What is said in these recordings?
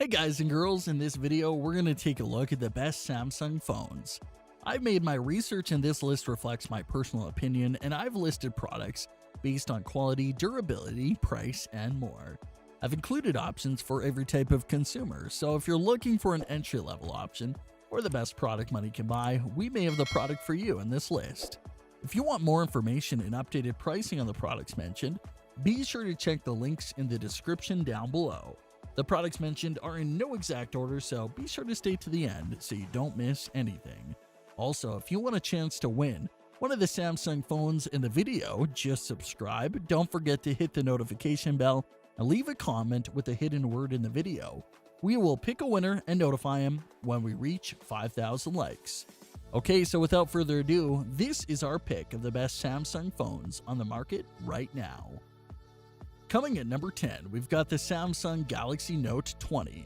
Hey guys and girls, in this video we're going to take a look at the best Samsung phones. I've made my research and this list reflects my personal opinion, and I've listed products based on quality, durability, price, and more. I've included options for every type of consumer, so if you're looking for an entry-level option or the best product money can buy, we may have the product for you in this list. If you want more information and updated pricing on the products mentioned, be sure to check the links in the description down below. The products mentioned are in no exact order, so be sure to stay to the end so you don't miss anything. Also, if you want a chance to win one of the Samsung phones in the video, just subscribe, don't forget to hit the notification bell, and leave a comment with a hidden word in the video. We will pick a winner and notify him when we reach 5,000 likes. Okay, so without further ado, this is our pick of the best Samsung phones on the market right now. Coming at number 10, we've got the Samsung Galaxy Note 20.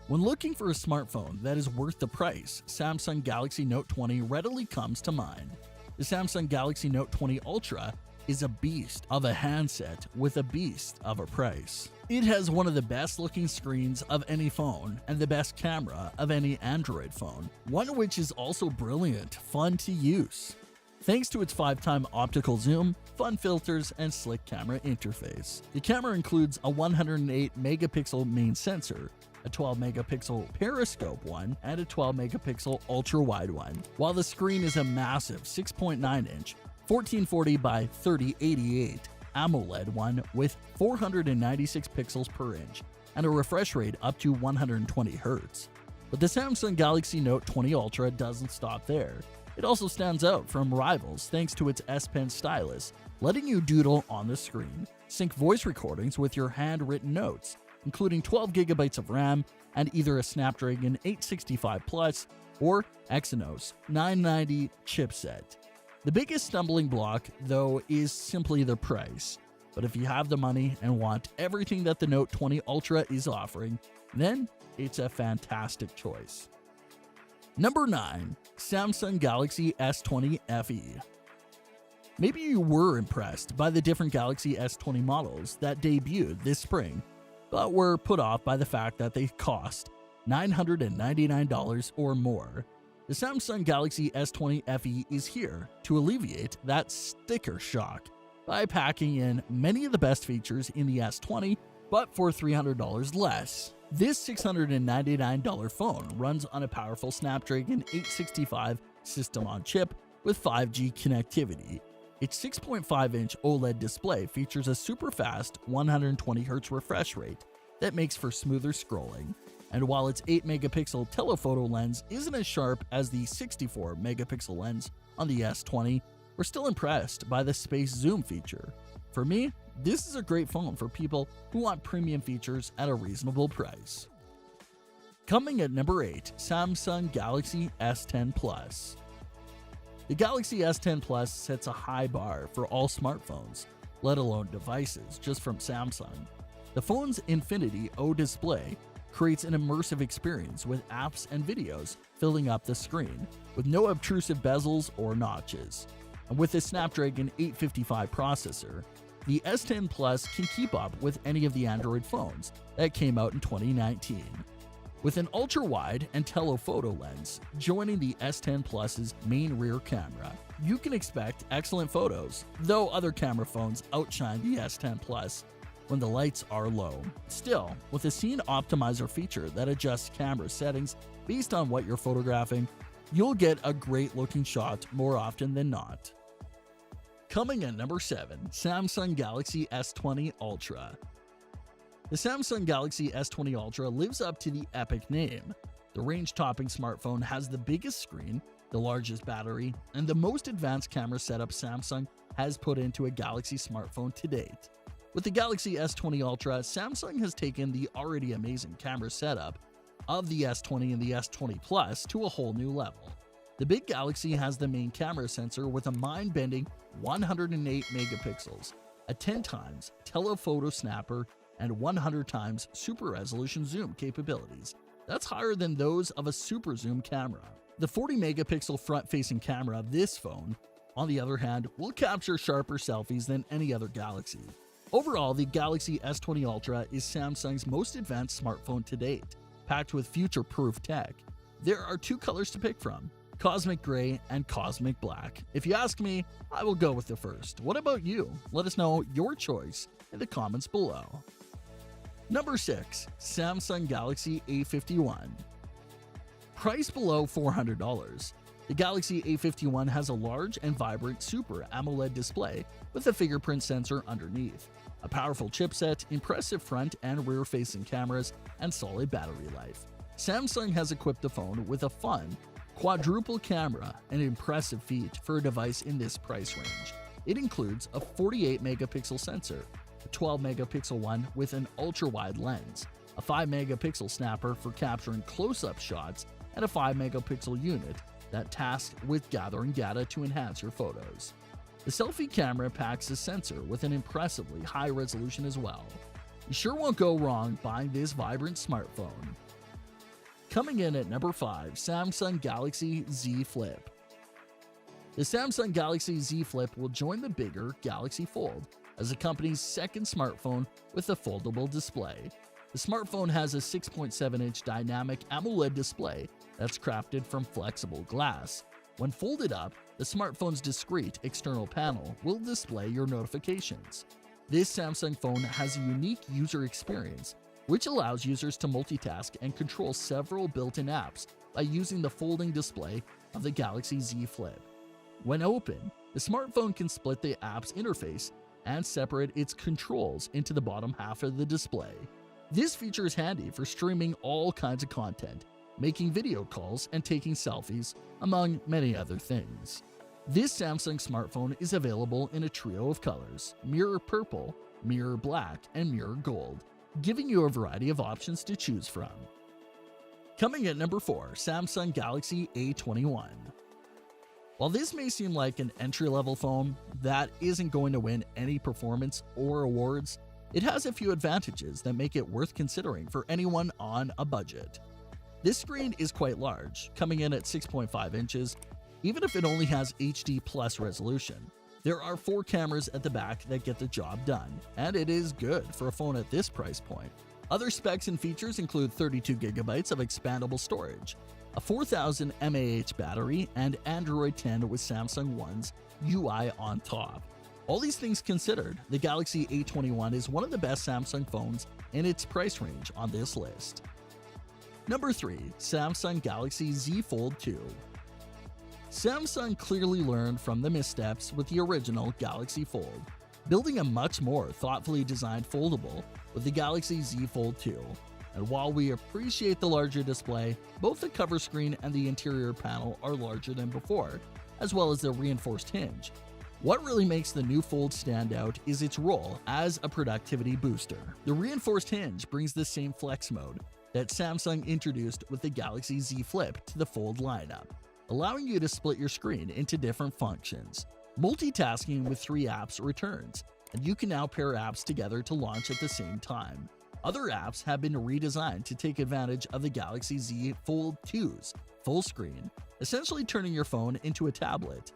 When looking for a smartphone that is worth the price, Samsung Galaxy Note 20 readily comes to mind. The Samsung Galaxy Note 20 Ultra is a beast of a handset with a beast of a price. It has one of the best looking screens of any phone and the best camera of any Android phone, one which is also brilliant, fun to use, thanks to its 5x optical zoom, fun filters, and slick camera interface. The camera includes a 108 megapixel main sensor, a 12 megapixel periscope one, and a 12 megapixel ultra wide one, while the screen is a massive 6.9 inch 1440 by 3088 AMOLED one with 496 pixels per inch and a refresh rate up to 120 Hz. But the Samsung Galaxy Note 20 Ultra doesn't stop there. It also stands out from rivals thanks to its S Pen stylus, letting you doodle on the screen, sync voice recordings with your handwritten notes, including 12 GB of RAM and either a Snapdragon 865 Plus or Exynos 990 chipset. The biggest stumbling block, though, is simply the price. But if you have the money and want everything that the Note 20 Ultra is offering, then it's a fantastic choice. Number 9. Samsung Galaxy S20 FE. Maybe you were impressed by the different Galaxy S20 models that debuted this spring, but were put off by the fact that they cost $999 or more. The Samsung Galaxy S20 FE is here to alleviate that sticker shock by packing in many of the best features in the S20, but for $300 less. This $699 phone runs on a powerful Snapdragon 865 system on chip with 5G connectivity. Its 6.5-inch OLED display features a super fast 120Hz refresh rate that makes for smoother scrolling. And while its 8-megapixel telephoto lens isn't as sharp as the 64-megapixel lens on the S20, we're still impressed by the space zoom feature. For me, this is a great phone for people who want premium features at a reasonable price. Coming at number 8, Samsung Galaxy S10 Plus. The Galaxy S10 Plus sets a high bar for all smartphones, let alone devices just from Samsung. The phone's Infinity O display creates an immersive experience with apps and videos filling up the screen, with no obtrusive bezels or notches. And with a Snapdragon 855 processor, the S10 Plus can keep up with any of the Android phones that came out in 2019. With an ultra-wide and telephoto lens joining the S10 Plus's main rear camera, you can expect excellent photos, though other camera phones outshine the S10 Plus when the lights are low. Still, with a scene optimizer feature that adjusts camera settings based on what you're photographing, you'll get a great looking shot more often than not. Coming at number 7, Samsung Galaxy S20 Ultra. The Samsung Galaxy S20 Ultra lives up to the epic name. The range-topping smartphone has the biggest screen, the largest battery, and the most advanced camera setup Samsung has put into a Galaxy smartphone to date. With the Galaxy S20 Ultra, Samsung has taken the already amazing camera setup of the S20 and the S20 Plus to a whole new level. The big Galaxy has the main camera sensor with a mind-bending 108 megapixels, a 10x telephoto snapper, and 100x super resolution zoom capabilities. That's higher than those of a super zoom camera. The 40 megapixel front-facing camera of this phone, on the other hand, will capture sharper selfies than any other Galaxy. Overall, the Galaxy S20 Ultra is Samsung's most advanced smartphone to date, packed with future-proof tech. There are two colors to pick from: Cosmic Gray and Cosmic Black. If you ask me, I will go with the first. What about you? Let us know your choice in the comments below. Number 6. Samsung Galaxy A51. Priced below $400, the Galaxy A51 has a large and vibrant Super AMOLED display with a fingerprint sensor underneath, a powerful chipset, impressive front and rear-facing cameras, and solid battery life. Samsung has equipped the phone with a fun quadruple camera, an impressive feat for a device in this price range. It includes a 48-megapixel sensor, a 12-megapixel one with an ultra-wide lens, a 5-megapixel snapper for capturing close-up shots, and a 5-megapixel unit that tasked with gathering data to enhance your photos. The selfie camera packs a sensor with an impressively high resolution as well. You sure won't go wrong buying this vibrant smartphone. Coming in at number 5, Samsung Galaxy Z Flip. The Samsung Galaxy Z Flip will join the bigger Galaxy Fold as the company's second smartphone with a foldable display. The smartphone has a 6.7-inch dynamic AMOLED display that's crafted from flexible glass. When folded up, the smartphone's discrete external panel will display your notifications. This Samsung phone has a unique user experience, which allows users to multitask and control several built-in apps by using the folding display of the Galaxy Z Flip. When open, the smartphone can split the app's interface and separate its controls into the bottom half of the display. This feature is handy for streaming all kinds of content, making video calls, and taking selfies, among many other things. This Samsung smartphone is available in a trio of colors: mirror purple, mirror black, and mirror gold, giving you a variety of options to choose from. Coming at number 4, Samsung Galaxy A21. While this may seem like an entry-level phone that isn't going to win any performance or awards, it has a few advantages that make it worth considering for anyone on a budget. This screen is quite large, coming in at 6.5 inches, even if it only has HD Plus resolution. There are 4 cameras at the back that get the job done, and it is good for a phone at this price point. Other specs and features include 32GB of expandable storage, a 4000 mAh battery, and Android 10 with Samsung One's UI on top. All these things considered, the Galaxy A21 is one of the best Samsung phones in its price range on this list. Number 3. Samsung Galaxy Z Fold 2. Samsung clearly learned from the missteps with the original Galaxy Fold, building a much more thoughtfully designed foldable with the Galaxy Z Fold 2. And while we appreciate the larger display, both the cover screen and the interior panel are larger than before, as well as the reinforced hinge. What really makes the new Fold stand out is its role as a productivity booster. The reinforced hinge brings the same flex mode that Samsung introduced with the Galaxy Z Flip to the Fold lineup, allowing you to split your screen into different functions. Multitasking with 3 apps returns, and you can now pair apps together to launch at the same time. Other apps have been redesigned to take advantage of the Galaxy Z Fold 2's full screen, essentially turning your phone into a tablet.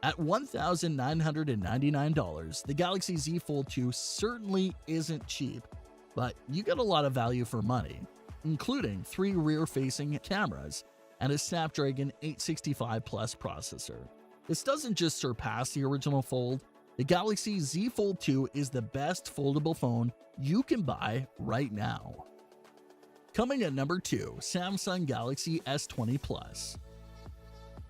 At $1,999, the Galaxy Z Fold 2 certainly isn't cheap, but you get a lot of value for money, including 3 rear-facing cameras and a Snapdragon 865 Plus processor. This doesn't just surpass the original Fold. The Galaxy Z Fold 2 is the best foldable phone you can buy right now. Coming at number 2, Samsung Galaxy S20 Plus.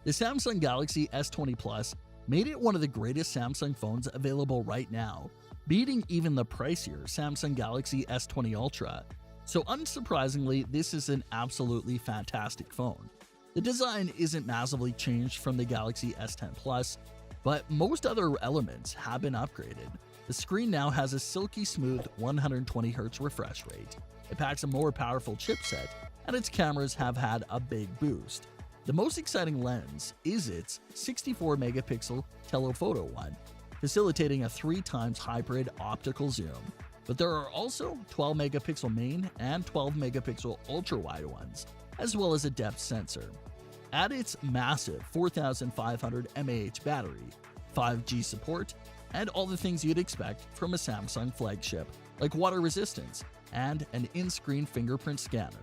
The Samsung Galaxy S20 Plus made it one of the greatest Samsung phones available right now, beating even the pricier Samsung Galaxy S20 Ultra. So unsurprisingly, this is an absolutely fantastic phone. The design isn't massively changed from the Galaxy S10 Plus, but most other elements have been upgraded. The screen now has a silky smooth 120Hz refresh rate. It packs a more powerful chipset, and its cameras have had a big boost. The most exciting lens is its 64-megapixel telephoto one, facilitating a 3x hybrid optical zoom. But there are also 12-megapixel main and 12-megapixel ultra-wide ones, as well as a depth sensor. Add its massive 4500 mAh battery, 5G support, and all the things you'd expect from a Samsung flagship, like water resistance and an in-screen fingerprint scanner.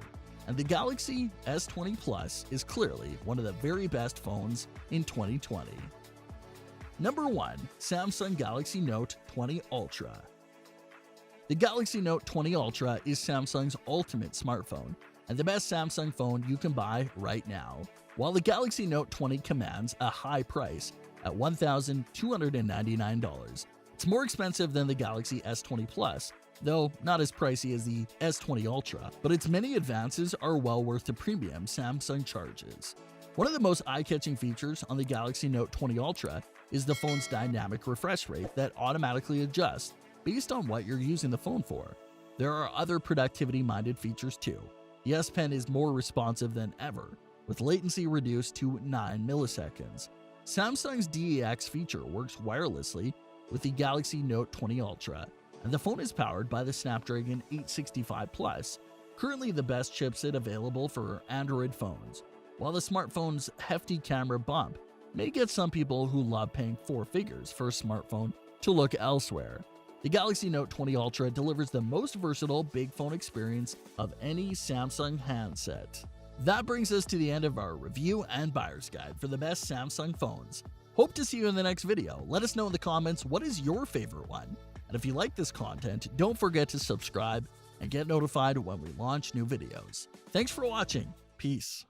And the Galaxy S20 Plus is clearly one of the very best phones in 2020. Number 1. Samsung Galaxy Note 20 Ultra. The Galaxy Note 20 Ultra is Samsung's ultimate smartphone and the best Samsung phone you can buy right now. While the Galaxy Note 20 commands a high price at $1,299, it's more expensive than the Galaxy S20 Plus, though not as pricey as the S20 Ultra, but its many advances are well worth the premium Samsung charges. One of the most eye-catching features on the Galaxy Note 20 Ultra is the phone's dynamic refresh rate that automatically adjusts based on what you're using the phone for. There are other productivity-minded features too. The S Pen is more responsive than ever, with latency reduced to 9 milliseconds. Samsung's DeX feature works wirelessly with the Galaxy Note 20 Ultra, and the phone is powered by the Snapdragon 865 Plus, currently the best chipset available for Android phones. While the smartphone's hefty camera bump may get some people who love paying 4 figures for a smartphone to look elsewhere, the Galaxy Note 20 Ultra delivers the most versatile big phone experience of any Samsung handset. That brings us to the end of our review and buyer's guide for the best Samsung phones. Hope to see you in the next video. Let us know in the comments what is your favorite one. And if you like this content, don't forget to subscribe and get notified when we launch new videos. Thanks for watching. Peace.